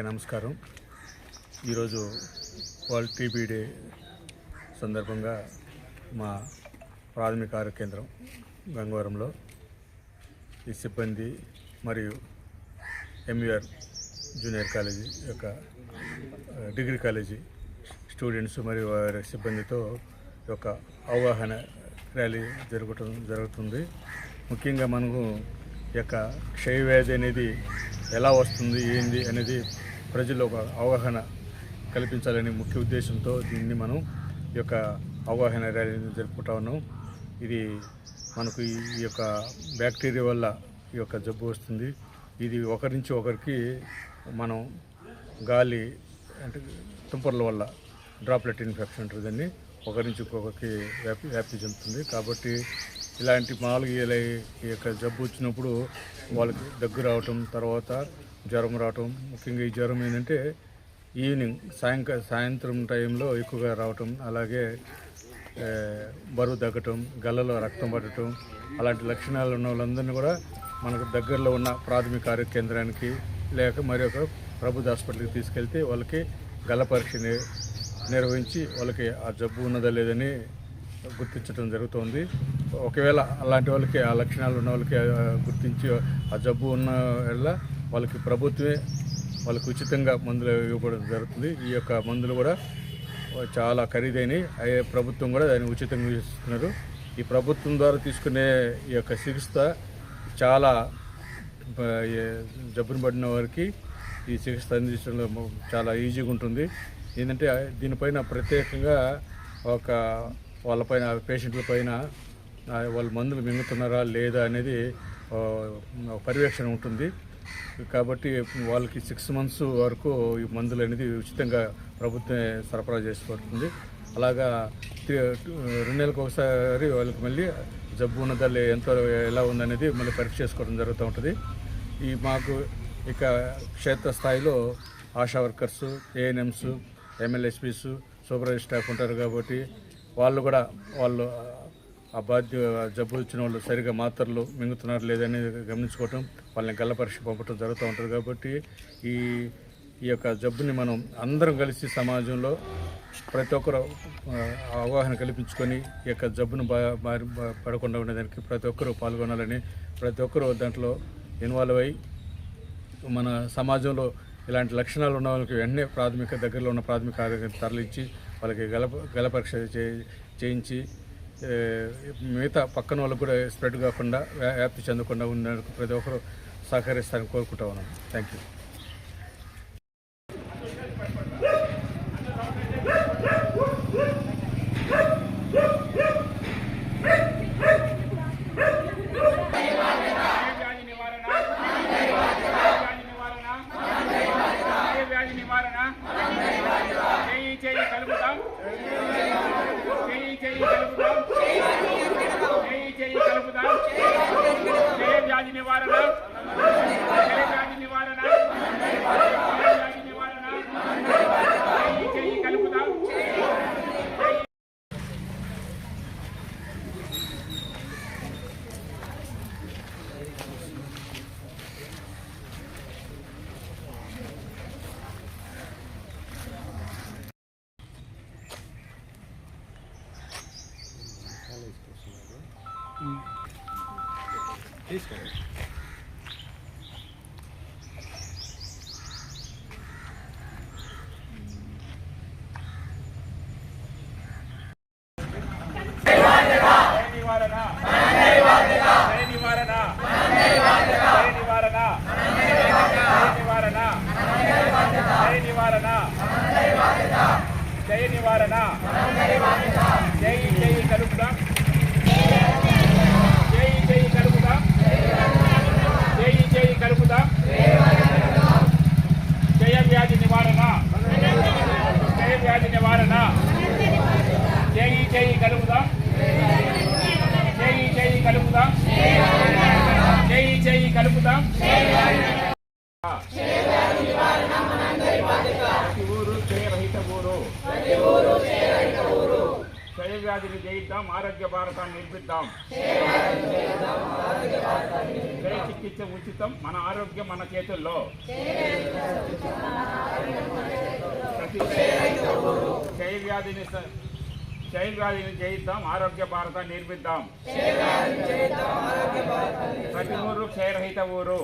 అందరికీ నమస్కారం. ఈరోజు వరల్డ్ టీబీ డే సందర్భంగా మా ప్రాథమిక ఆరోగ్య కేంద్రం గంగవరంలో ఈ సిబ్బంది మరియు ఎంయూఆర్ జూనియర్ కాలేజీ యొక్క డిగ్రీ కాలేజీ స్టూడెంట్స్ మరియు వారి సిబ్బందితో యొక్క అవగాహన ర్యాలీ జరుగుతుంది. ముఖ్యంగా మనకు యొక్క క్షయవ్యాధి అనేది ఎలా వస్తుంది ఏంది అనేది ప్రజల్లో ఒక అవగాహన కల్పించాలని ముఖ్య ఉద్దేశంతో దీన్ని మనం ఈ యొక్క అవగాహన ర్యాలీని జరుపుకుంటా ఉన్నాం. ఇది మనకు ఈ యొక్క బ్యాక్టీరియా వల్ల ఈ యొక్క జబ్బు వస్తుంది. ఇది ఒకరి నుంచి ఒకరికి మనం గాలి అంటే తుంపర్ల వల్ల డ్రాప్లెట్ ఇన్ఫెక్షన్ ఉంటుందని ఒకరి నుంచి ఒక్కొక్కరికి వ్యాప్తి చెందుతుంది. కాబట్టి ఇలాంటి మామూలుగా ఈ యొక్క జబ్బు వచ్చినప్పుడు వాళ్ళకి దగ్గు రావటం, తర్వాత జ్వరం రావటం. ముఖ్యంగా ఈ జ్వరం ఏంటంటే ఈవినింగ్ సాయంత్రం టైంలో ఎక్కువగా రావటం, అలాగే బరువు తగ్గటం, గల్లలో రక్తం పడటం, అలాంటి లక్షణాలు ఉన్న వాళ్ళందరినీ కూడా మనకు దగ్గరలో ఉన్న ప్రాథమిక ఆరోగ్య కేంద్రానికి లేక మరి ఒక ప్రభుత్వ హాస్పిటల్కి తీసుకెళ్తే వాళ్ళకి గల్ల పరీక్ష నిర్వహించి వాళ్ళకి ఆ జబ్బు ఉన్నదా లేదని గుర్తించడం జరుగుతుంది. ఒకవేళ అలాంటి వాళ్ళకి ఆ లక్షణాలు ఉన్న వాళ్ళకి గుర్తించి ఆ జబ్బు ఉన్న వల్ల వాళ్ళకి ప్రభుత్వమే వాళ్ళకి ఉచితంగా మందులు ఇవ్వడం జరుగుతుంది. ఈ యొక్క మందులు కూడా చాలా ఖరీదైనవి, ప్రభుత్వం కూడా దాన్ని ఉచితంగా ఇస్తున్నారు. ఈ ప్రభుత్వం ద్వారా తీసుకునే ఈ యొక్క చికిత్స చాలా జబ్బును పడిన వారికి ఈ చికిత్స అందించడంలో చాలా ఈజీగా ఉంటుంది. ఏంటంటే దీనిపైన ప్రత్యేకంగా ఒక వాళ్ళపైన పేషెంట్ల పైన వాళ్ళు మందులు మింగుతున్నారా లేదా అనేది పర్యవేక్షణ ఉంటుంది. కాబట్టి వాళ్ళకి 6 months వరకు ఈ మందులు అనేది ఉచితంగా ప్రభుత్వమే సరఫరా చేసుకోబడుతుంది. అలాగా 2 నెలలకు ఒకసారి వాళ్ళకి మళ్ళీ జబ్బు ఉన్నదా ఎలా ఉందనేది మళ్ళీ పరీక్ష చేసుకోవడం జరుగుతూ ఉంటుంది. ఈ మాకు ఇక క్షేత్రస్థాయిలో ASHA workers, ANMs, MLSPs, supervisor staff ఉంటారు. కాబట్టి వాళ్ళు ఆ జబ్బు వచ్చిన వాళ్ళు సరిగా మాత్రలు మింగుతున్నారు లేదని గమనించుకోవటం, వాళ్ళని గల్ల పరీక్ష పంపడం జరుగుతూ ఉంటుంది. కాబట్టి ఈ యొక్క జబ్బుని మనం అందరం కలిసి సమాజంలో ప్రతి ఒక్కరు అవగాహన కల్పించుకొని ఈ యొక్క జబ్బును పడకుండా ఉండేదానికి ప్రతి ఒక్కరూ పాల్గొనాలని, ప్రతి ఒక్కరూ దాంట్లో ఇన్వాల్వ్ అయ్యి మన సమాజంలో ఇలాంటి లక్షణాలు ఉన్న వాళ్ళకి వెంటనే దగ్గరలో ఉన్న ప్రాథమిక ఆరోగ్యం తరలించి వాళ్ళకి గల పరీక్ష చేయించి మిగతా పక్కన వాళ్ళకు కూడా స్ప్రెడ్ కాకుండా వ్యాప్తి చెందకుండా ఉండడానికి ప్రతి ఒక్కరు సహకరిస్తారని కోరుకుంటా ఉన్నాం. Thank you. తీసుకోండి. జయ నివారణ, జై జై కలుపుదాం, జై జై కలుపుదాం, జై జై కలుపుదాం, జయ వ్యాధి నివారణ, జయ వ్యాధి నివారణ, జై జై కలుపుదాం, జై జై కలుపుదాం, జై జై కలుపుదాం. ప్రతి ఊరు క్షయరహిత ఊరు, క్షయవ్యాధిని జయిద్దాం, ఆరోగ్య భారతాన్ని నిర్మిద్దాం. క్షయ చికిత్స ఉచితం, మన ఆరోగ్యం మన చేతుల్లో. క్షయ వ్యాధిని జయిద్దాం, ఆరోగ్య భారత నిర్మిద్దాం. ప్రతి ఊరు క్షయరహిత ఊరు.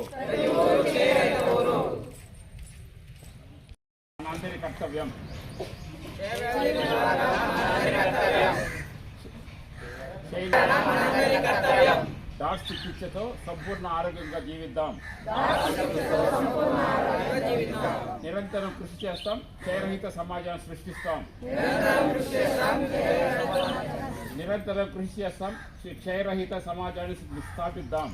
మనందరి కర్తవ్యం. డాక్స్ చికిత్సతో సంపూర్ణ ఆరోగ్యంగా జీవిద్దాం. నిరంతరం కృషి చేస్తాం, క్షయరహిత సమాజాన్ని సృష్టిస్తాం. నిరంతరం కృషి చేస్తాం, క్షయరహిత సమాజాన్ని స్థాపిద్దాం.